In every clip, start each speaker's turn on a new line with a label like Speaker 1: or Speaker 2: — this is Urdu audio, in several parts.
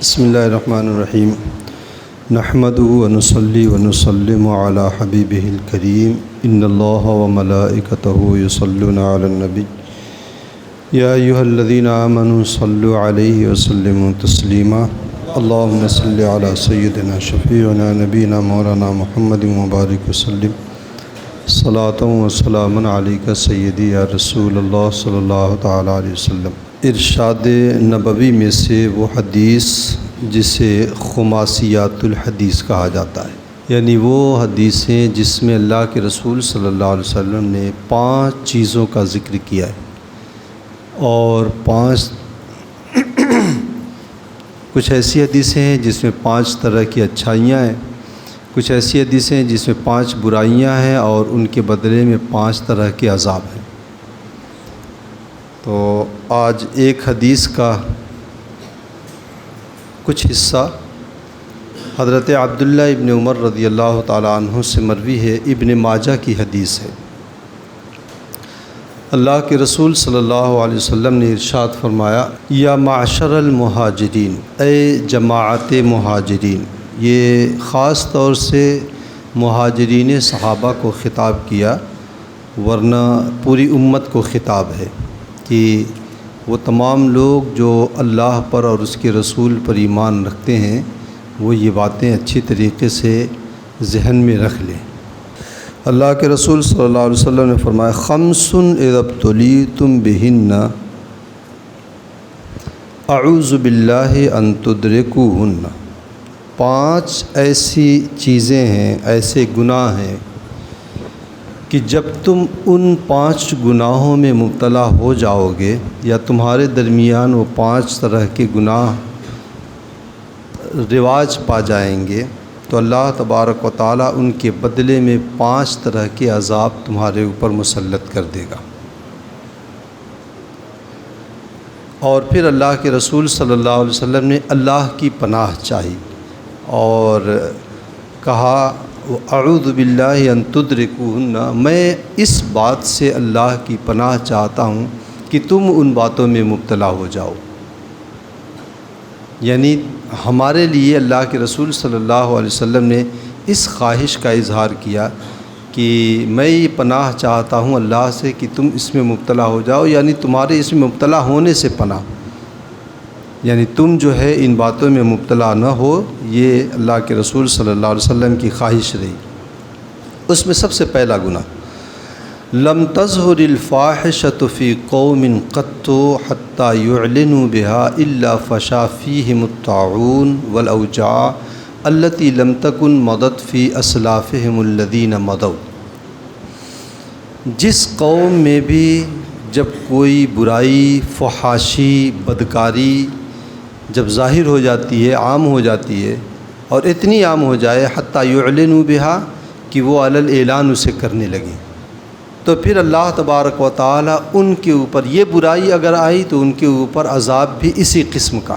Speaker 1: بسم اللہ الرحمن الرحیم نحمده ونصلی ونسلم علی حبیبہ الکریم ان اللہ وملائکتہ یصلون علی النبی یا ایہا الذین آمنوا صلوا علیہ وسلموا تسلیما اللہم صلی علی سیدنا شفیعنا نبینا مولانا محمد مبارک وسلم صلاۃ و سلام علیک سیدی یا رسول اللہ صلی اللہ تعالیٰ علیہ وسلم۔ ارشاد نبوی میں سے وہ حدیث جسے خماسیات الحدیث کہا جاتا ہے، یعنی وہ حدیثیں جس میں اللہ کے رسول صلی اللہ علیہ وسلم نے 5 چیزوں کا ذکر کیا ہے، اور 5 کچھ ایسی حدیثیں ہیں جس میں 5 طرح کی اچھائیاں ہیں، کچھ ایسی حدیثیں ہیں جس میں 5 برائیاں ہیں اور ان کے بدلے میں 5 طرح کے عذاب ہیں۔ تو آج ایک حدیث کا کچھ حصہ حضرت عبداللہ ابن عمر رضی اللہ تعالیٰ عنہ سے مروی ہے، ابن ماجہ کی حدیث ہے۔ اللہ کے رسول صلی اللہ علیہ وسلم نے ارشاد فرمایا، یا معشر المہاجرین، اے جماعت مہاجرین۔ یہ خاص طور سے مہاجرین صحابہ کو خطاب کیا، ورنہ پوری امت کو خطاب ہے کہ وہ تمام لوگ جو اللہ پر اور اس کے رسول پر ایمان رکھتے ہیں وہ یہ باتیں اچھی طریقے سے ذہن میں رکھ لیں۔ اللہ کے رسول صلی اللہ علیہ وسلم نے فرمایا، خمس اذا ابتلیتم بہن اعوذ باللہ ان تدرکوہن۔ 5 ایسی چیزیں ہیں، ایسے گناہ ہیں کہ جب تم ان 5 گناہوں میں مبتلا ہو جاؤ گے یا تمہارے درمیان وہ 5 طرح کے گناہ رواج پا جائیں گے تو اللہ تبارک و تعالیٰ ان کے بدلے میں 5 طرح کے عذاب تمہارے اوپر مسلط کر دے گا۔ اور پھر اللہ کے رسول صلی اللہ علیہ وسلم نے اللہ کی پناہ چاہی اور کہا، اعوذ باللہ ان تدرکوہن، میں اس بات سے اللہ کی پناہ چاہتا ہوں کہ تم ان باتوں میں مبتلا ہو جاؤ۔ یعنی ہمارے لیے اللہ کے رسول صلی اللہ علیہ وسلم نے اس خواہش کا اظہار کیا کہ میں یہ پناہ چاہتا ہوں اللہ سے کہ تم اس میں مبتلا ہو جاؤ، یعنی تمہارے اس میں مبتلا ہونے سے پناہ، یعنی تم جو ہے ان باتوں میں مبتلا نہ ہو، یہ اللہ کے رسول صلی اللہ علیہ وسلم کی خواہش رہی۔ اس میں سب سے پہلا گناہ، لم تظہر الفاحشۃ فی قوم قط حتی یعلنوا بها الا فشا فیہم الطاعون والاوجاع التی لم تکن مضت فی اسلافہم الذین مضوا۔ جس قوم میں بھی جب کوئی برائی، فحاشی، بدکاری جب ظاہر ہو جاتی ہے، عام ہو جاتی ہے، اور اتنی عام ہو جائے حتی یعلنوا بہا کہ وہ علی الاعلان اسے کرنے لگیں، تو پھر اللہ تبارک و تعالیٰ ان کے اوپر یہ برائی اگر آئی تو ان کے اوپر عذاب بھی اسی قسم کا،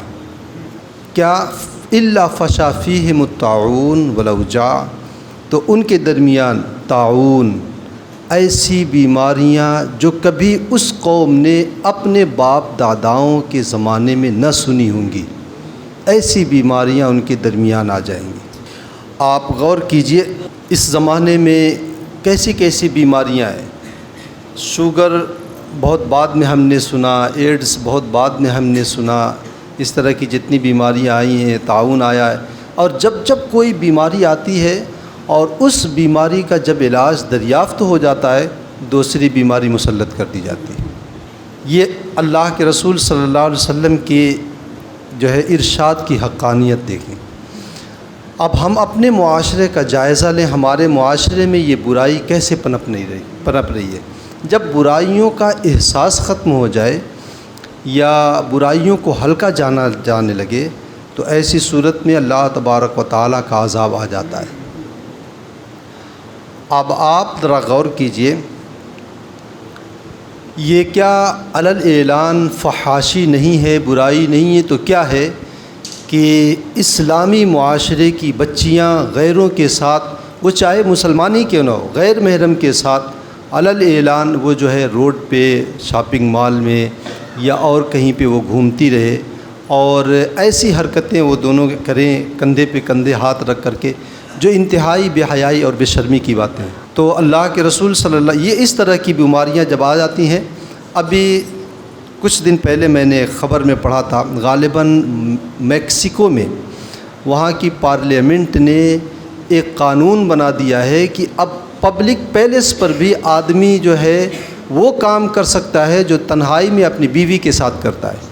Speaker 1: کیا الا فشا فیہم الطاعون والاوجاع، تو ان کے درمیان طاعون، ایسی بیماریاں جو کبھی اس قوم نے اپنے باپ داداؤں کے زمانے میں نہ سنی ہوں گی، ایسی بیماریاں ان کے درمیان آ جائیں گی۔ آپ غور کیجئے اس زمانے میں کیسی کیسی بیماریاں ہیں۔ شوگر بہت بعد میں ہم نے سنا، ایڈز بہت بعد میں ہم نے سنا، اس طرح کی جتنی بیماریاں آئی ہیں، طاعون آیا ہے، اور جب کوئی بیماری آتی ہے اور اس بیماری کا جب علاج دریافت ہو جاتا ہے، دوسری بیماری مسلط کر دی جاتی ہے۔ یہ اللہ کے رسول صلی اللہ علیہ وسلم کی جو ہے ارشاد کی حقانیت دیکھیں۔ اب ہم اپنے معاشرے کا جائزہ لیں، ہمارے معاشرے میں یہ برائی کیسے پنپ رہی ہے۔ جب برائیوں کا احساس ختم ہو جائے یا برائیوں کو ہلکا جانے لگے تو ایسی صورت میں اللہ تبارک و تعالیٰ کا عذاب آ جاتا ہے۔ اب آپ ذرا غور کیجئے، یہ کیا علی الاعلان فحاشی نہیں ہے، برائی نہیں ہے، تو کیا ہے کہ اسلامی معاشرے کی بچیاں غیروں کے ساتھ، وہ چاہے مسلمانی کیوں نہ ہو، غیر محرم کے ساتھ علی الاعلان وہ جو ہے روڈ پہ، شاپنگ مال میں یا اور کہیں پہ وہ گھومتی رہے اور ایسی حرکتیں وہ دونوں کریں کندھے پہ کندھے ہاتھ رکھ کر کے، جو انتہائی بے حیائی اور بے شرمی کی باتیں ہیں۔ تو اللہ کے رسول صلی اللہ یہ اس طرح کی بیماریاں جب آ جاتی ہیں، ابھی کچھ دن پہلے میں نے خبر میں پڑھا تھا، غالباً میکسیکو میں وہاں کی پارلیمنٹ نے ایک قانون بنا دیا ہے کہ اب پبلک پیلیس پر بھی آدمی جو ہے وہ کام کر سکتا ہے جو تنہائی میں اپنی بیوی کے ساتھ کرتا ہے۔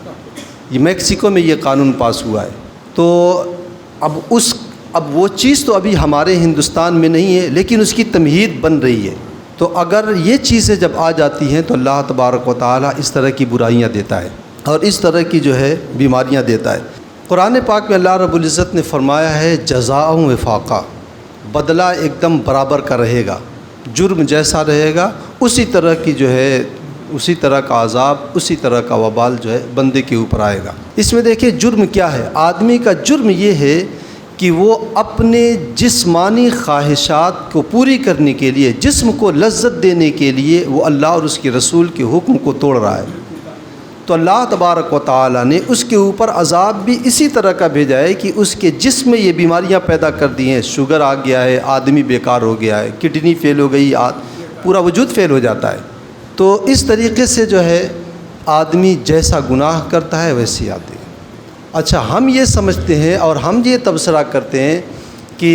Speaker 1: یہ میکسیکو میں یہ قانون پاس ہوا ہے۔ تو اب وہ چیز تو ابھی ہمارے ہندوستان میں نہیں ہے، لیکن اس کی تمہید بن رہی ہے۔ تو اگر یہ چیزیں جب آ جاتی ہیں تو اللہ تبارک و تعالیٰ اس طرح کی برائیاں دیتا ہے اور اس طرح کی جو ہے بیماریاں دیتا ہے۔ قرآن پاک میں اللہ رب العزت نے فرمایا ہے جزاء وفاقا، بدلہ ایک دم برابر کا رہے گا، جرم جیسا رہے گا اسی طرح کی جو ہے اسی طرح کا عذاب، اسی طرح کا وبال جو ہے بندے کے اوپر آئے گا۔ اس میں دیکھیں جرم کیا ہے، آدمی کا جرم یہ ہے کہ وہ اپنے جسمانی خواہشات کو پوری کرنے کے لیے، جسم کو لذت دینے کے لیے وہ اللہ اور اس کے رسول کے حکم کو توڑ رہا ہے۔ تو اللہ تبارک و تعالیٰ نے اس کے اوپر عذاب بھی اسی طرح کا بھیجا ہے کہ اس کے جسم میں یہ بیماریاں پیدا کر دی ہیں، شوگر آ گیا ہے، آدمی بیکار ہو گیا ہے، کڈنی فیل ہو گئی، پورا وجود فیل ہو جاتا ہے۔ تو اس طریقے سے جو ہے آدمی جیسا گناہ کرتا ہے ویسی آتی ہے۔ اچھا، ہم یہ سمجھتے ہیں اور ہم یہ تبصرہ کرتے ہیں کہ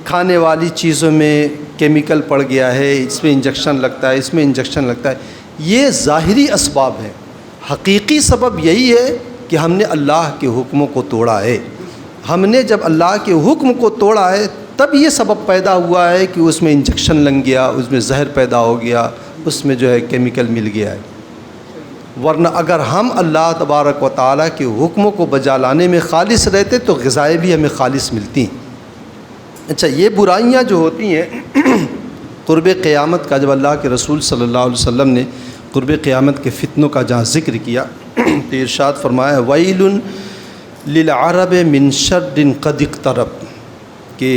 Speaker 1: کھانے والی چیزوں میں کیمیکل پڑ گیا ہے، اس میں انجیکشن لگتا ہے، اس میں انجیکشن لگتا ہے، یہ ظاہری اسباب ہیں۔ حقیقی سبب یہی ہے کہ ہم نے اللہ کے حکموں کو توڑا ہے۔ ہم نے جب اللہ کے حکم کو توڑا ہے تب یہ سبب پیدا ہوا ہے کہ اس میں انجیکشن لگ گیا، اس میں زہر پیدا ہو گیا، اس میں جو ہے کیمیکل مل گیا ہے۔ ورنہ اگر ہم اللہ تبارک و تعالیٰ کے حکموں کو بجا لانے میں خالص رہتے تو غذائیں بھی ہمیں خالص ملتی ہیں۔ اچھا، یہ برائیاں جو ہوتی ہیں قرب قیامت کا، جب اللہ کے رسول صلی اللہ علیہ وسلم نے قرب قیامت کے فتنوں کا جہاں ذکر کیا تو ارشاد فرمایا ویل للعرب من شر قد اقترب، کہ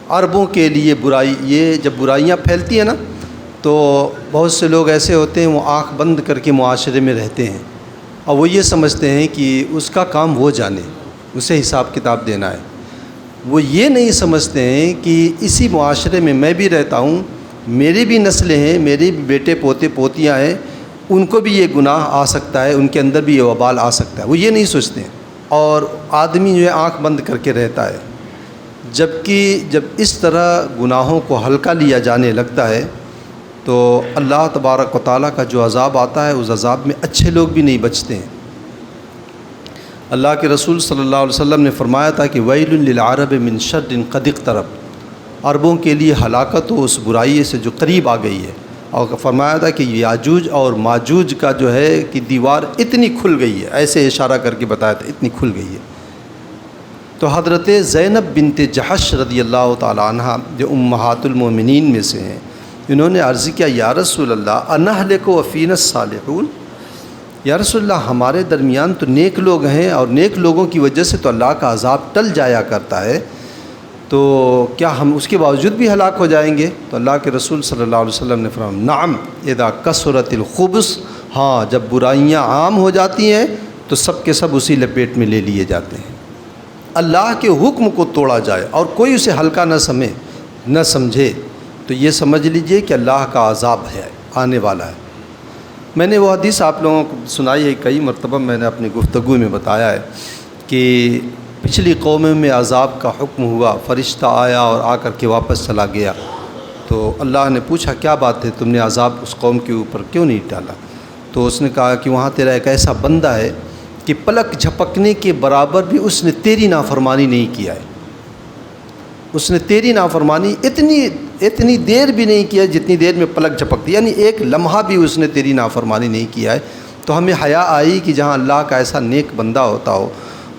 Speaker 1: عربوں کے لیے برائی، یہ جب برائیاں پھیلتی ہیں نا تو بہت سے لوگ ایسے ہوتے ہیں وہ آنکھ بند کر کے معاشرے میں رہتے ہیں اور وہ یہ سمجھتے ہیں کہ اس کا کام وہ جانے، اسے حساب کتاب دینا ہے۔ وہ یہ نہیں سمجھتے ہیں کہ اسی معاشرے میں میں بھی رہتا ہوں، میری بھی نسلیں ہیں، میرے بھی بیٹے پوتے پوتیاں ہیں، ان کو بھی یہ گناہ آ سکتا ہے، ان کے اندر بھی یہ وبال آ سکتا ہے۔ وہ یہ نہیں سوچتے ہیں اور آدمی جو ہے آنکھ بند کر کے رہتا ہے، جبکہ جب اس طرح گناہوں کو ہلکا لیا جانے لگتا ہے تو اللہ تبارک و تعالیٰ کا جو عذاب آتا ہے اس عذاب میں اچھے لوگ بھی نہیں بچتے ہیں۔ اللہ کے رسول صلی اللہ علیہ وسلم نے فرمایا تھا کہ ویل للعرب من شر قد اقترب، عربوں کے لیے ہلاکت ہو اس برائی سے جو قریب آ گئی ہے، اور فرمایا تھا کہ یاجوج اور ماجوج کا جو ہے کہ دیوار اتنی کھل گئی ہے، ایسے اشارہ کر کے بتایا تھا اتنی کھل گئی ہے۔ تو حضرت زینب بنت جحش رضی اللہ تعالیٰ عنہ جو امہات المومنین میں سے ہیں، انہوں نے عرض کیا یا رسول اللہ انہلک وفینا الصالحون، یا رسول اللہ ہمارے درمیان تو نیک لوگ ہیں اور نیک لوگوں کی وجہ سے تو اللہ کا عذاب ٹل جایا کرتا ہے، تو کیا ہم اس کے باوجود بھی ہلاک ہو جائیں گے؟ تو اللہ کے رسول صلی اللہ علیہ وسلم نے فرمایا نعم اذا کثرت الخبث، ہاں جب برائیاں عام ہو جاتی ہیں تو سب کے سب اسی لپیٹ میں لے لیے جاتے ہیں۔ اللہ کے حکم کو توڑا جائے اور کوئی اسے ہلکا نہ سمجھے تو یہ سمجھ لیجئے کہ اللہ کا عذاب ہے، آنے والا ہے۔ میں نے وہ حدیث آپ لوگوں کو سنائی ہے، کئی مرتبہ میں نے اپنی گفتگو میں بتایا ہے کہ پچھلی قوموں میں عذاب کا حکم ہوا، فرشتہ آیا اور آ کر کے واپس چلا گیا، تو اللہ نے پوچھا کیا بات ہے، تم نے عذاب اس قوم کے اوپر کیوں نہیں ڈالا؟ تو اس نے کہا کہ وہاں تیرا ایک ایسا بندہ ہے کہ پلک جھپکنے کے برابر بھی اس نے تیری نافرمانی نہیں کیا ہے، اس نے تیری نافرمانی اتنی دیر بھی نہیں کیا جتنی دیر میں پلک جھپکتی، یعنی ایک لمحہ بھی اس نے تیری نافرمانی نہیں کیا ہے۔ تو ہمیں حیا آئی کہ جہاں اللہ کا ایسا نیک بندہ ہوتا ہو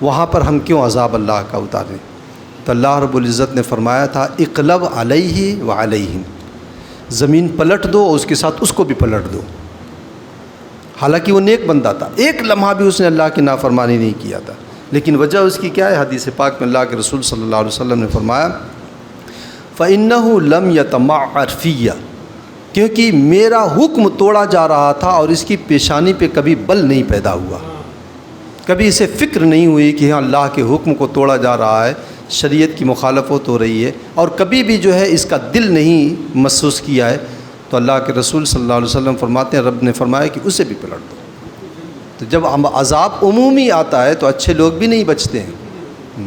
Speaker 1: وہاں پر ہم کیوں عذاب اللہ کا اتاریں؟ تو اللہ رب العزت نے فرمایا تھا اقلب علیہ وعلیہم، زمین پلٹ دو اور اس کے ساتھ اس کو بھی پلٹ دو۔ حالانکہ وہ نیک بندہ تھا، ایک لمحہ بھی اس نے اللہ کی نافرمانی نہیں کیا تھا، لیکن وجہ اس کی کیا ہے؟ حدیث پاک میں اللہ کے رسول صلی اللہ علیہ وسلم نے فرمایا فَإِنَّهُ لَمْ يَتَمَعَّرْ فِيَّ، کیونکہ میرا حکم توڑا جا رہا تھا اور اس کی پیشانی پہ کبھی بل نہیں پیدا ہوا، کبھی اسے فکر نہیں ہوئی کہ ہاں اللہ کے حکم کو توڑا جا رہا ہے، شریعت کی مخالفت ہو رہی ہے، اور کبھی بھی جو ہے اس کا دل نہیں محسوس کیا ہے، تو اللہ کے رسول صلی اللہ علیہ وسلم فرماتے ہیں، رب نے فرمایا کہ اسے بھی پلٹ دو۔ تو جب عذاب عمومی آتا ہے تو اچھے لوگ بھی نہیں بچتے ہیں،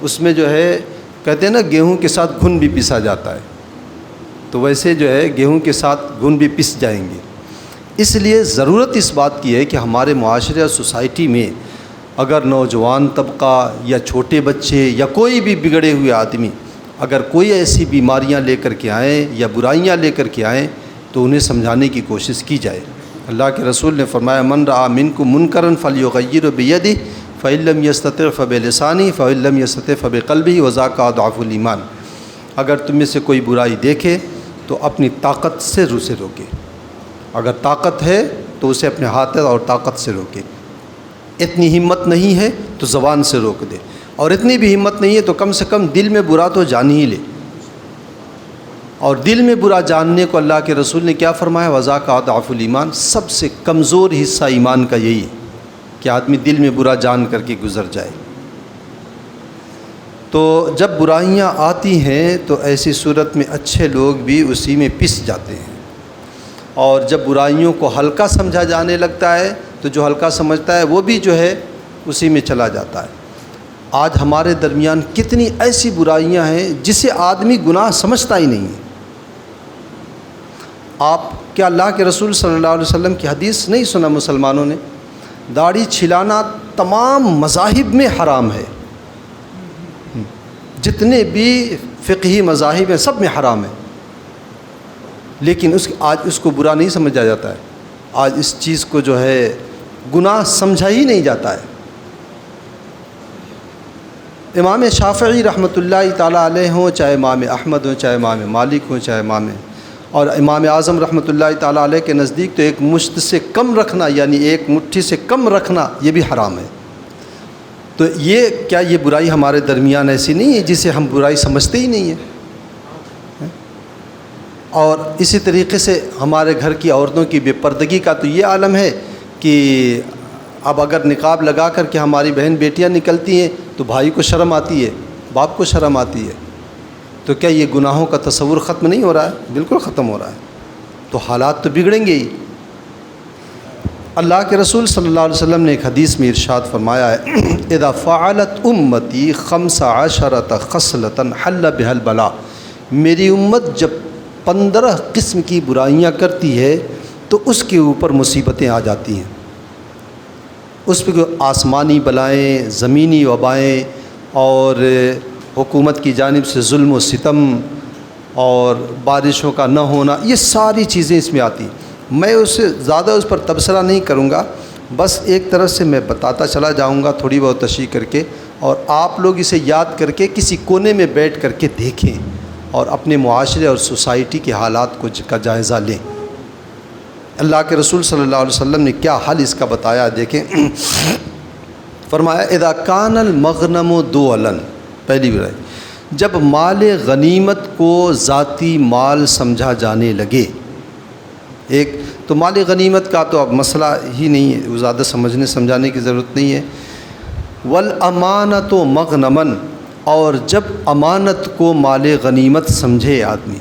Speaker 1: اس میں جو ہے کہتے ہیں نا گیہوں کے ساتھ گھن بھی پسا جاتا ہے، تو ویسے جو ہے گیہوں کے ساتھ گھن بھی پس جائیں گے۔ اس لیے ضرورت اس بات کی ہے کہ ہمارے معاشرے اور سوسائٹی میں اگر نوجوان طبقہ یا چھوٹے بچے یا کوئی بھی بگڑے ہوئے آدمی اگر کوئی ایسی بیماریاں لے کر کے آئیں یا برائیاں لے کر کے آئیں تو انہیں سمجھانے کی کوشش کی جائے۔ اللہ کے رسول نے فرمایا، من رأى منکم منکرا فلیغیرہ بیدہ فإن لم یستطع فبلسانہ فإن لم یستطع فبقلبہ وذاک اضعف الایمان۔ اگر تم میں سے کوئی برائی دیکھے تو اپنی طاقت سے اسے روکے، اگر طاقت ہے تو اسے اپنے ہاتھ اور طاقت سے روکے، اتنی ہمت نہیں ہے تو زبان سے روک دے، اور اتنی بھی ہمت نہیں ہے تو کم سے کم دل میں برا تو جان ہی لے۔ اور دل میں برا جاننے کو اللہ کے رسول نے کیا فرمایا، وذاک اضعف الایمان، سب سے کمزور حصہ ایمان کا یہی ہے کہ آدمی دل میں برا جان کر کے گزر جائے۔ تو جب برائیاں آتی ہیں تو ایسی صورت میں اچھے لوگ بھی اسی میں پس جاتے ہیں، اور جب برائیوں کو ہلکا سمجھا جانے لگتا ہے تو جو ہلکا سمجھتا ہے وہ بھی جو ہے اسی میں چلا جاتا ہے۔ آج ہمارے درمیان کتنی ایسی برائیاں ہیں جسے آدمی گناہ سمجھتا ہی نہیں ہے۔ آپ کیا اللہ کے رسول صلی اللہ علیہ وسلم کی حدیث نہیں سنا مسلمانوں نے؟ داڑھی چھلانا تمام مذاہب میں حرام ہے، جتنے بھی فقہی مذاہب ہیں سب میں حرام ہے، لیکن آج اس کو برا نہیں سمجھا جاتا ہے، آج اس چیز کو جو ہے گناہ سمجھا ہی نہیں جاتا ہے۔ امام شافعی رحمۃ اللہ تعالیٰ علیہ ہوں، چاہے امام احمد ہوں، چاہے امام مالک ہوں، چاہے اور امام اعظم رحمۃ اللہ تعالیٰ علیہ کے نزدیک تو ایک مشت سے کم رکھنا، یعنی ایک مٹھی سے کم رکھنا، یہ بھی حرام ہے۔ تو یہ برائی ہمارے درمیان ایسی نہیں ہے جسے ہم برائی سمجھتے ہی نہیں ہیں۔ اور اسی طریقے سے ہمارے گھر کی عورتوں کی بے پردگی کا تو یہ عالم ہے کہ اب اگر نقاب لگا کر کے ہماری بہن بیٹیاں نکلتی ہیں تو بھائی کو شرم آتی ہے، باپ کو شرم آتی ہے، تو کیا یہ گناہوں کا تصور ختم نہیں ہو رہا ہے؟ بالکل ختم ہو رہا ہے۔ تو حالات تو بگڑیں گے ہی۔ اللہ کے رسول صلی اللہ علیہ وسلم نے ایک حدیث میں ارشاد فرمایا ہے، اذا فعلت امتی 15 خصلۃ حل بها البلاء، میری امت جب 15 قسم کی برائیاں کرتی ہے تو اس کے اوپر مصیبتیں آ جاتی ہیں، اس پہ آسمانی بلائیں، زمینی وبائیں، اور حکومت کی جانب سے ظلم و ستم اور بارشوں کا نہ ہونا، یہ ساری چیزیں اس میں آتی ہیں۔ میں زیادہ اس پر تبصرہ نہیں کروں گا، بس ایک طرف سے میں بتاتا چلا جاؤں گا تھوڑی بہت تشریح کر کے، اور آپ لوگ اسے یاد کر کے کسی کونے میں بیٹھ کر کے دیکھیں اور اپنے معاشرے اور سوسائٹی کے حالات کا جائزہ لیں۔ اللہ کے رسول صلی اللہ علیہ وسلم نے کیا حل اس کا بتایا، دیکھیں۔ فرمایا اذا کان المغنم دولا، پہلی برائی، جب مال غنیمت کو ذاتی مال سمجھا جانے لگے۔ ایک تو مال غنیمت کا تو اب مسئلہ ہی نہیں ہے، وہ زیادہ سمجھانے کی ضرورت نہیں ہے۔ والامانۃ مغنما، اور جب امانت کو مال غنیمت سمجھے آدمی،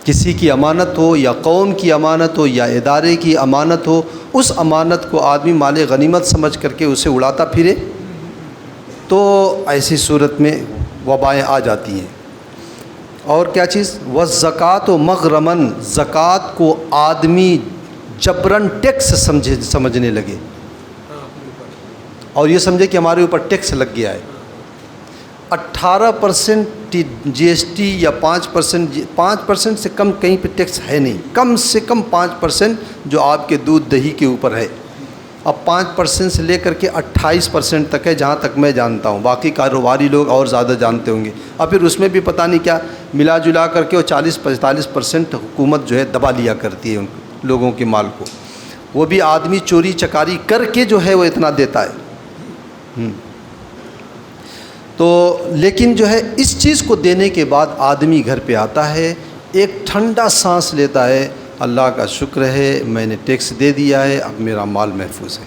Speaker 1: کسی کی امانت ہو یا قوم کی امانت ہو یا ادارے کی امانت ہو، اس امانت کو آدمی مال غنیمت سمجھ کر کے اسے اڑاتا پھرے، تو ایسی صورت میں وبائیں آ جاتی ہیں۔ اور کیا چیز؟ والزکوٰۃ مغرماً، زکوٰۃ کو آدمی جبراً ٹیکس سمجھنے لگے، اور یہ سمجھے کہ ہمارے اوپر ٹیکس لگ گیا ہے۔ 18% جی ایس ٹی یا 5% سے کم کہیں پہ ٹیکس ہے نہیں، کم سے کم 5% جو آپ کے دودھ دہی کے اوپر ہے۔ اب 5% سے لے کر کے 28% تک ہے جہاں تک میں جانتا ہوں، باقی کاروباری لوگ اور زیادہ جانتے ہوں گے، اور پھر اس میں بھی پتہ نہیں کیا ملا جلا کر کے وہ 40-45% حکومت جو ہے دبا لیا کرتی ہے ان لوگوں کے مال کو، وہ بھی آدمی چوری چکاری کر کے جو ہے وہ اتنا دیتا ہے۔ تو لیکن جو ہے اس چیز کو دینے کے بعد آدمی گھر پہ آتا ہے، ایک ٹھنڈا سانس لیتا ہے، اللہ کا شکر ہے میں نے ٹیکس دے دیا ہے، اب میرا مال محفوظ ہے۔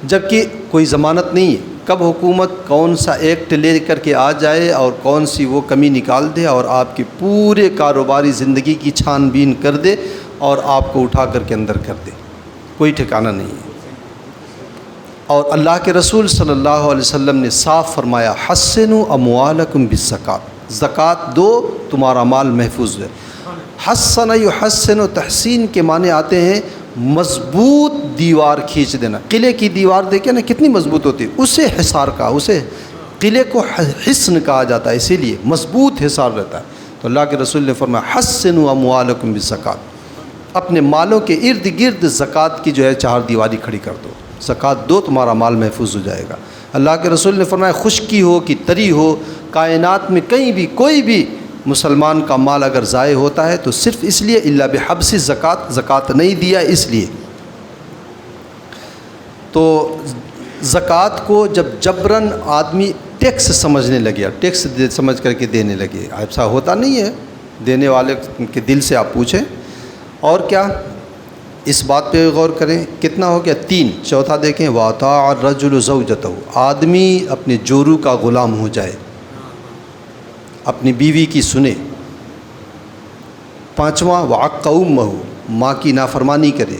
Speaker 1: جبکہ کوئی ضمانت نہیں ہے کب حکومت کون سا ایکٹ لے کر کے آ جائے اور کون سی وہ کمی نکال دے اور آپ کی پورے کاروباری زندگی کی چھان بین کر دے اور آپ کو اٹھا کر کے اندر کر دے، کوئی ٹھکانہ نہیں ہے۔ اور اللہ کے رسول صلی اللہ علیہ وسلم نے صاف فرمایا حسنوا اموالکم بالزکوٰۃ، زکوٰۃ دو تمہارا مال محفوظ ہے۔ حسن یحسن و تحسین کے معنی آتے ہیں مضبوط دیوار کھینچ دینا۔ قلعے کی دیوار دیکھیں نا کتنی مضبوط ہوتی ہے، اسے حصار کہا، اسے قلعے کو حصن کہا جاتا ہے، اسی لیے مضبوط حصار رہتا ہے۔ تو اللہ کے رسول نے فرمایا حسنوا اموالکم بالزکوٰۃ، اپنے مالوں کے ارد گرد زکوٰۃ کی جو ہے چار دیواری کھڑی کر دو، زکوٰۃ دو تمہارا مال محفوظ ہو جائے گا۔ اللہ کے رسول نے فرمایا خشکی ہو کہ تری ہو، کائنات میں کہیں بھی کوئی بھی مسلمان کا مال اگر ضائع ہوتا ہے تو صرف اس لیے الا بحبس زکوٰۃ، زکوٰۃ نہیں دیا اس لیے۔ تو زکوٰۃ کو جب جبراً آدمی ٹیکس سمجھنے لگے، ٹیکس سمجھ کر کے دینے لگے، ایسا ہوتا نہیں ہے، دینے والے کے دل سے آپ پوچھیں۔ اور کیا اس بات پہ غور کریں، کتنا ہو گیا؟ 3۔ چوتھا دیکھیں وَأَطَاعَ الرَّجُلُ زَوْجَتَهُ، آدمی اپنے جورو کا غلام ہو جائے، اپنی بیوی کی سنے۔ 5واں وَعَقَّ أُمَّهُ، ماں کی نافرمانی کرے۔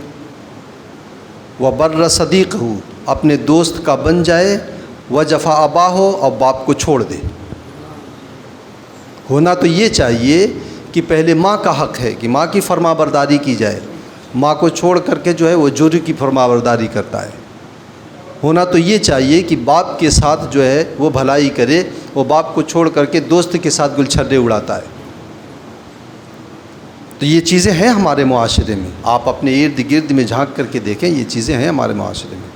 Speaker 1: وَبَرَّ صَدِيقَهُ، اپنے دوست کا بن جائے۔ وَجَفَا أَبَاهُ، اور باپ کو چھوڑ دے۔ ہونا تو یہ چاہیے کہ پہلے ماں کا حق ہے کہ ماں کی فرما برداری کی جائے، ماں کو چھوڑ کر کے جو ہے وہ جوری کی فرما برداری کرتا ہے۔ ہونا تو یہ چاہیے کہ باپ کے ساتھ جو ہے وہ بھلائی کرے، وہ باپ کو چھوڑ کر کے دوست کے ساتھ گلچھرے اڑاتا ہے۔ تو یہ چیزیں ہیں ہمارے معاشرے میں، آپ اپنے ارد گرد میں جھانک کر کے دیکھیں، یہ چیزیں ہیں ہمارے معاشرے میں۔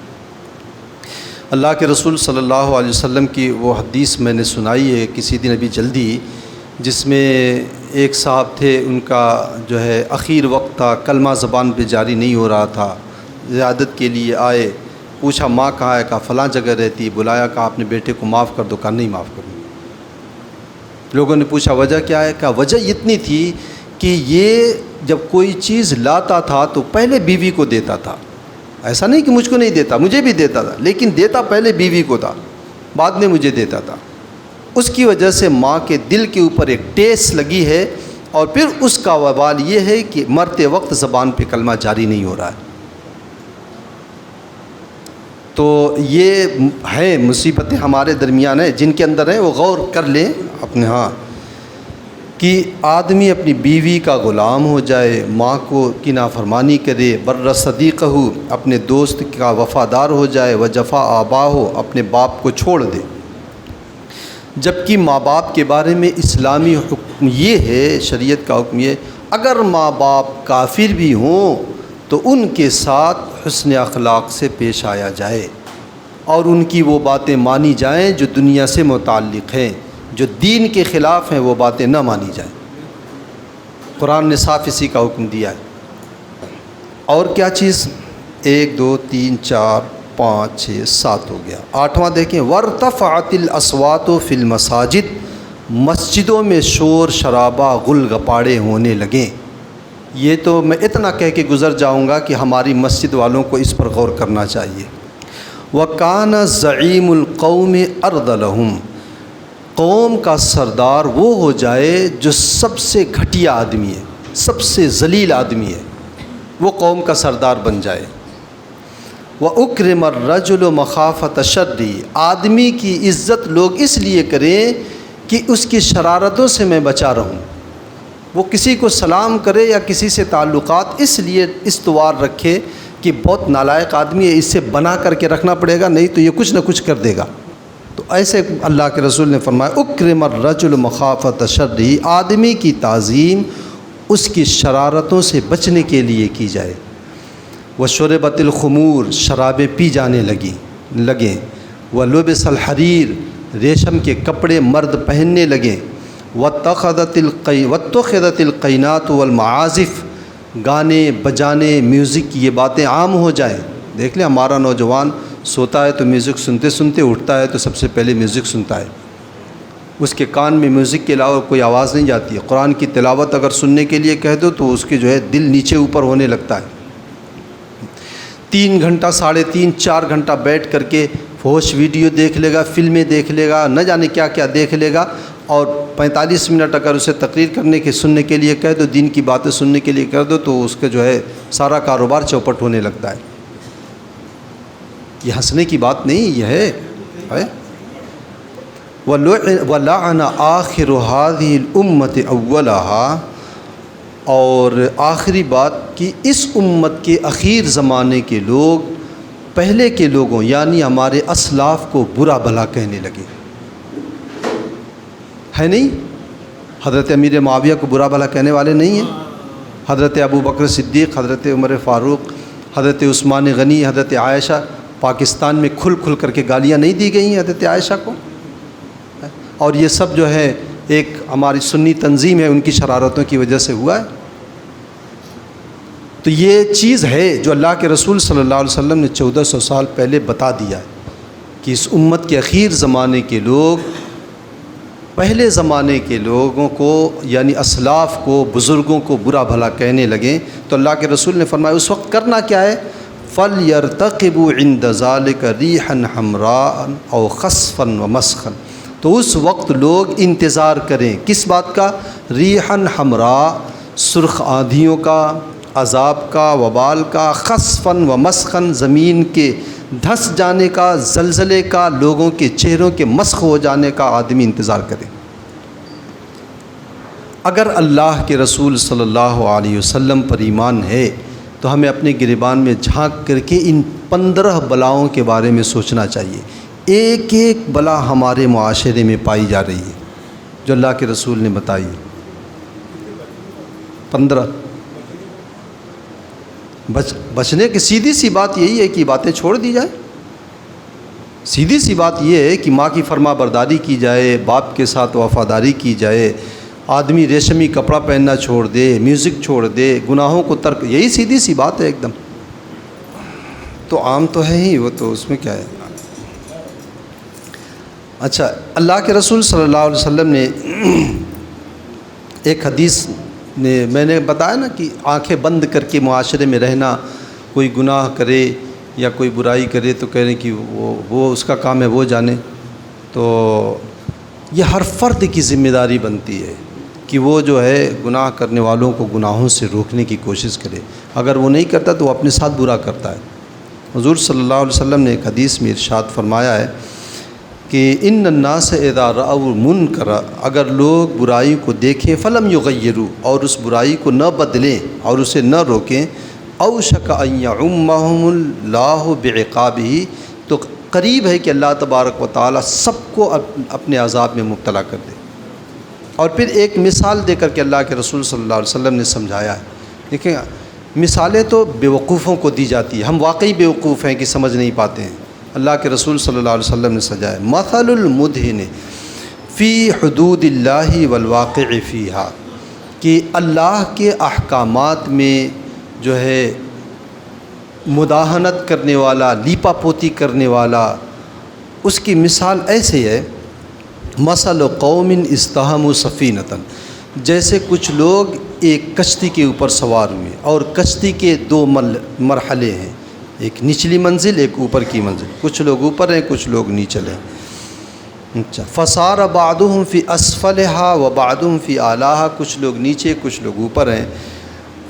Speaker 1: اللہ کے رسول صلی اللہ علیہ وسلم کی وہ حدیث میں نے سنائی ہے کسی دن ابھی جلدی، جس میں ایک صاحب تھے، ان کا جو ہے اخیر وقت تھا، کلمہ زبان پہ جاری نہیں ہو رہا تھا، زیادت کے لیے آئے، پوچھا ماں کہاں ہے؟ کہا فلاں جگہ رہتی ہے۔ بلایا، کہا اپنے بیٹے کو معاف کر دو۔ کہا نہیں معاف کروں۔ لوگوں نے پوچھا وجہ کیا ہے؟ کہا وجہ اتنی تھی کہ یہ جب کوئی چیز لاتا تھا تو پہلے بیوی کو دیتا تھا، ایسا نہیں کہ مجھ کو نہیں دیتا، مجھے بھی دیتا تھا، لیکن دیتا پہلے بیوی کو تھا، بعد میں مجھے دیتا تھا۔ اس کی وجہ سے ماں کے دل کے اوپر ایک ٹیس لگی ہے، اور پھر اس کا وبال یہ ہے کہ مرتے وقت زبان پہ کلمہ جاری نہیں ہو رہا ہے۔ تو یہ ہیں مصیبتیں ہمارے درمیان ہیں، جن کے اندر ہیں وہ غور کر لیں اپنے ہاں، کہ آدمی اپنی بیوی کا غلام ہو جائے، ماں کو کی نافرمانی کرے، بر صدیقہ، اپنے دوست کا وفادار ہو جائے، وجفا آباہ، اپنے باپ کو چھوڑ دے۔ جبکہ ماں باپ کے بارے میں اسلامی حکم یہ ہے، شریعت کا حکم یہ، اگر ماں باپ کافر بھی ہوں تو ان کے ساتھ حسن اخلاق سے پیش آیا جائے، اور ان کی وہ باتیں مانی جائیں جو دنیا سے متعلق ہیں، جو دین کے خلاف ہیں وہ باتیں نہ مانی جائیں۔ قرآن نے صاف اسی کا حکم دیا ہے۔ اور کیا چیز؟ 1 2 3 4 5 6 7 ہو گیا۔ 8واں دیکھیں وارتفعت الاصوات فی المساجد، مسجدوں میں شور شرابہ غل گپاڑے ہونے لگیں۔ یہ تو میں اتنا کہہ کے گزر جاؤں گا کہ ہماری مسجد والوں کو اس پر غور کرنا چاہیے۔ وَكَانَ زَعِيمُ الْقَوْمِ أَرْذَلَهُمْ، قوم کا سردار وہ ہو جائے جو سب سے گھٹیا آدمی ہے، سب سے ذلیل آدمی ہے، وہ قوم کا سردار بن جائے۔ وَأُكْرِمَ الرَّجُلُ مَخَافَةَ شَرِّهِ، آدمی کی عزت لوگ اس لیے کریں کہ اس کی شرارتوں سے میں بچا رہوں۔ وہ کسی کو سلام کرے یا کسی سے تعلقات اس لیے استوار رکھے کہ بہت نالائق آدمی ہے، اس سے بنا کر کے رکھنا پڑے گا، نہیں تو یہ کچھ نہ کچھ کر دے گا۔ تو ایسے اللہ کے رسول نے فرمایا اکرم الرجل مخافۃ شرہ، آدمی کی تعظیم اس کی شرارتوں سے بچنے کے لیے کی جائے۔ وشربت الخمور، شرابیں پی جانے لگیں۔ ولبس الحریر، ریشم کے کپڑے مرد پہننے لگیں۔ واتخذت القینات والمعازف، گانے بجانے میوزک یہ باتیں عام ہو جائیں۔ دیکھ لیں ہمارا نوجوان سوتا ہے تو میوزک سنتے سنتے اٹھتا ہے تو سب سے پہلے میوزک سنتا ہے، اس کے کان میں میوزک کے علاوہ کوئی آواز نہیں جاتی ہے۔ قرآن کی تلاوت اگر سننے کے لیے کہہ دو تو اس کے جو ہے دل نیچے اوپر ہونے لگتا ہے۔ 3 گھنٹہ 3.5 4 گھنٹہ بیٹھ کر کے فحش ویڈیو دیکھ لے گا، فلمیں دیکھ لے گا، نہ جانے کیا کیا دیکھ لے گا، اور 45 منٹ اگر اسے تقریر کرنے کے سننے کے لیے کہہ دو، دین کی باتیں سننے کے لیے کر دو، تو اس کا جو ہے سارا کاروبار چوپٹ ہونے لگتا ہے۔ یہ ہنسنے کی بات نہیں، یہ ہے وَلَعَنَ آخِرُ هَذِهِ الْأُمَّةِ أَوَّلَهَا، اور آخری بات کہ اس امت کے اخیر زمانے کے لوگ پہلے کے لوگوں یعنی ہمارے اسلاف کو برا بھلا کہنے لگے، ہے نہیں؟ حضرت امیر معاویہ کو برا بھلا کہنے والے نہیں ہیں؟ حضرت ابو بکر صدیق، حضرت عمر فاروق، حضرت عثمان غنی، حضرت عائشہ، پاکستان میں کھل کھل کر کے گالیاں نہیں دی گئی ہیں حضرت عائشہ کو؟ اور یہ سب جو ہے ایک ہماری سنی تنظیم ہے، ان کی شرارتوں کی وجہ سے ہوا ہے۔ تو یہ چیز ہے جو اللہ کے رسول صلی اللہ علیہ وسلم نے 1400 سال پہلے بتا دیا ہے کہ اس امت کے اخیر زمانے کے لوگ پہلے زمانے کے لوگوں کو یعنی اسلاف کو، بزرگوں کو برا بھلا کہنے لگیں، تو اللہ کے رسول نے فرمایا اس وقت کرنا کیا ہے؟ فَلْيَرْتَقِبُوا عِنْدَ ذَلِكَ رِيحًا حَمْرَاءً أَوْ خَسْفًا وَمَسْخًا، تو اس وقت لوگ انتظار کریں کس بات کا؟ ریحًا حمراء، سرخ آندھیوں کا، عذاب کا، وبال کا، خسفاً و مسخاً، زمین کے دھس جانے کا، زلزلے کا، لوگوں کے چہروں کے مسخ ہو جانے کا آدمی انتظار کرے۔ اگر اللہ کے رسول صلی اللہ علیہ وسلم پر ایمان ہے تو ہمیں اپنے گریبان میں جھانک کر کے ان 15 بلاؤں کے بارے میں سوچنا چاہیے۔ ایک ایک بلا ہمارے معاشرے میں پائی جا رہی ہے جو اللہ کے رسول نے بتائی، 15۔ بچنے کی سیدھی سی بات یہی ہے کہ باتیں چھوڑ دی جائیں۔ سیدھی سی بات یہ ہے کہ ماں کی فرما برداری کی جائے، باپ کے ساتھ وفاداری کی جائے، آدمی ریشمی کپڑا پہننا چھوڑ دے، میوزک چھوڑ دے، گناہوں کو ترک، یہی سیدھی سی بات ہے ایک دم۔ تو عام تو ہے ہی وہ، تو اس میں کیا ہے۔ اچھا، اللہ کے رسول صلی اللہ علیہ وسلم نے ایک حدیث نے میں نے بتایا نا کہ آنکھیں بند کر کے معاشرے میں رہنا، کوئی گناہ کرے یا کوئی برائی کرے تو کہہ رہے کہ وہ اس کا کام ہے، وہ جانے۔ تو یہ ہر فرد کی ذمہ داری بنتی ہے کہ وہ جو ہے گناہ کرنے والوں کو گناہوں سے روکنے کی کوشش کرے، اگر وہ نہیں کرتا تو وہ اپنے ساتھ برا کرتا ہے۔ حضور صلی اللہ علیہ وسلم نے ایک حدیث میں ارشاد فرمایا ہے کہ ان الناس اذا رأوا منکرا، اگر لوگ برائی کو دیکھیں فلم یغیروا، اور اس برائی کو نہ بدلیں اور اسے نہ روکیں، اوشک ان یعمہم اللہ بعقابہ، تو قریب ہے کہ اللہ تبارک و تعالی سب کو اپنے عذاب میں مبتلا کر دے۔ اور پھر ایک مثال دے کر کے اللہ کے رسول صلی اللہ علیہ وسلم نے سمجھایا ہے۔ دیکھیں، مثالیں تو بیوقوفوں کو دی جاتی ہے، ہم واقعی بیوقوف ہیں کہ سمجھ نہیں پاتے ہیں۔ اللہ کے رسول صلی اللہ علیہ وسلم نے سجایا مثل المدہن فی حدود اللہ والواقع فیہا، کہ اللہ کے احکامات میں جو ہے مداہنت کرنے والا، لیپا پوتی کرنے والا، اس کی مثال ایسے ہے مثل قوم استحموا سفینۃ، جیسے کچھ لوگ ایک کشتی کے اوپر سوار ہوئے، اور کشتی کے 2 مرحلے ہیں، ایک نچلی منزل، ایک اوپر کی منزل، کچھ لوگ اوپر ہیں، کچھ لوگ نیچے ہیں۔ اچھا، فصار بعضهم فی اسفلها وبعضهم فی اعلاها، کچھ لوگ نیچے کچھ لوگ اوپر ہیں۔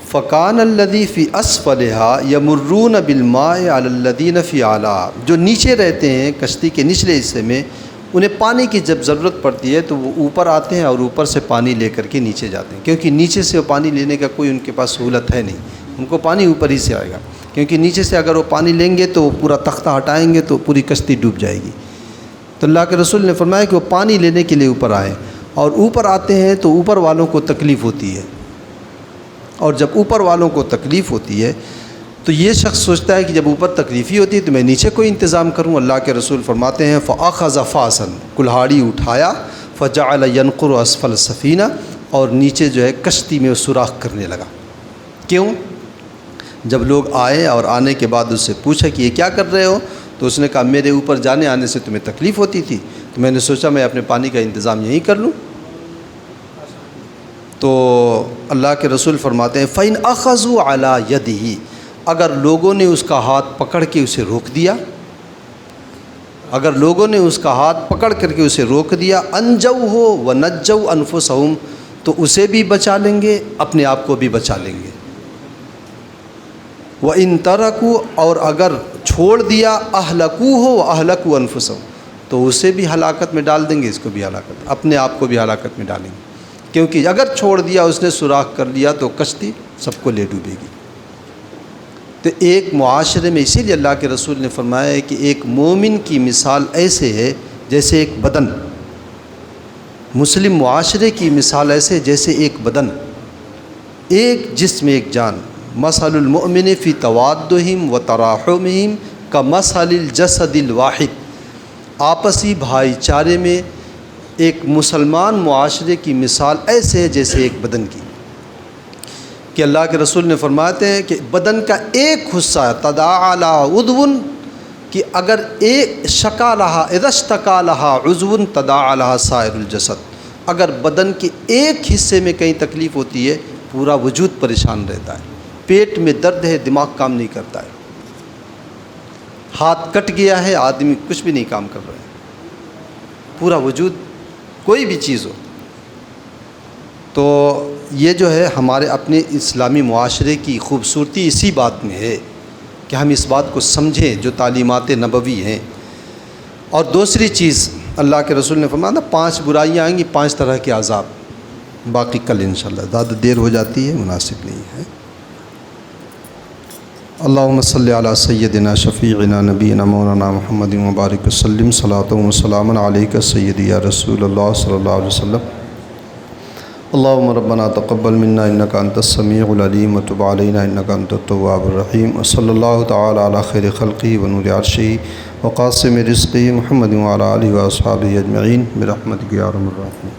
Speaker 1: فکان الذی فی اسفلها یمرون بالماء علی الذین فی اعلاها، جو نیچے رہتے ہیں کشتی کے نچلے حصے میں، انہیں پانی کی جب ضرورت پڑتی ہے تو وہ اوپر آتے ہیں اور اوپر سے پانی لے کر کے نیچے جاتے ہیں، کیونکہ نیچے سے وہ پانی لینے کا کوئی ان کے پاس سہولت ہے نہیں، ان کو پانی اوپر ہی سے آئے گا، کیونکہ نیچے سے اگر وہ پانی لیں گے تو وہ پورا تختہ ہٹائیں گے تو پوری کشتی ڈوب جائے گی۔ تو اللہ کے رسول نے فرمایا کہ وہ پانی لینے کے لیے اوپر آئیں، اور اوپر آتے ہیں تو اوپر والوں کو تکلیف ہوتی ہے، اور جب اوپر والوں کو تکلیف ہوتی ہے تو یہ شخص سوچتا ہے کہ جب اوپر تکلیف ہی ہوتی ہے تو میں نیچے کوئی انتظام کروں۔ اللہ کے رسول فرماتے ہیں فَأَخَذَ فَاسًا، کلہاڑی اٹھایا، فَجَعَلَ يَنْقُرُ أَسْفَلَ السَّفِينَةِ، اور نیچے جو ہے کشتی میں سوراخ کرنے لگا۔ کیوں؟ جب لوگ آئے اور آنے کے بعد اس سے پوچھا کہ یہ کیا کر رہے ہو، تو اس نے کہا میرے اوپر جانے آنے سے تمہیں تکلیف ہوتی تھی تو میں نے سوچا میں اپنے پانی کا انتظام یہیں کر لوں۔ تو اللہ کے رسول فرماتے ہیں فَإِنْ أَخَذُوا عَلَى يَدِهِ، اگر لوگوں نے اس کا ہاتھ پکڑ کے اسے روک دیا، اگر لوگوں نے اس کا ہاتھ پکڑ کر کے اسے روک دیا، انجو ہو و نجو انفسہم، تو اسے بھی بچا لیں گے، اپنے آپ کو بھی بچا لیں گے۔ وَإِن تَرَكُوا، اور اگر چھوڑ دیا، اہلکوہ و اہلکوا انفسہم، تو اسے بھی ہلاکت میں ڈال دیں گے، اس کو بھی ہلاکت، اپنے آپ کو بھی ہلاکت میں ڈالیں گے، کیونکہ اگر چھوڑ دیا، اس نے سوراخ کر لیا تو کشتی سب کو لے ڈوبے گی۔ تو ایک معاشرے میں اسی لیے اللہ کے رسول نے فرمایا ہے کہ ایک مومن کی مثال ایسے ہے جیسے ایک بدن، مسلم معاشرے کی مثال ایسے جیسے ایک بدن، ایک جسم ایک جان۔ مثل المؤمن فی توادہم و تراحمہم کمثل الجسد الواحد، آپسی بھائی چارے میں ایک مسلمان معاشرے کی مثال ایسے ہے جیسے ایک بدن کی، کہ اللہ کے رسول نے فرماتے ہیں کہ بدن کا ایک حصہ ہے، تداعی لہ عضو، کہ اگر ایک شکا لہا اذا اشتکا لہا عضو تداعی لہا سائر الجسد، اگر بدن کے ایک حصے میں کہیں تکلیف ہوتی ہے پورا وجود پریشان رہتا ہے۔ پیٹ میں درد ہے، دماغ کام نہیں کرتا ہے، ہاتھ کٹ گیا ہے، آدمی کچھ بھی نہیں کام کر رہا ہے، پورا وجود کوئی بھی چیز ہو۔ تو یہ جو ہے ہمارے اپنے اسلامی معاشرے کی خوبصورتی اسی بات میں ہے کہ ہم اس بات کو سمجھیں جو تعلیمات نبوی ہیں۔ اور دوسری چیز اللہ کے رسول نے فرمایا نا 5 برائیاں آئیں گی، 5 طرح کے عذاب، باقی کل انشاءاللہ، زیادہ دیر ہو جاتی ہے، مناسب نہیں ہے۔ اللہم صلی علی سیدنا شفیعنا نبینا مولانا محمد مبارک وسلم، صلاۃ و سلام علیک سیدی یا رسول اللہ صلی اللہ علیہ وسلم۔ اللہم ربنا تقبل منا انک انت السمیع العلیم وتب علینا انک انت التواب الرحیم، وصلی اللہ تعالی علی خیر خلقہ ونور عرشہ وقاسم رزقہ محمد وعلی آلہ واصحابہ اجمعین برحمتک یا ارحم الراحمین۔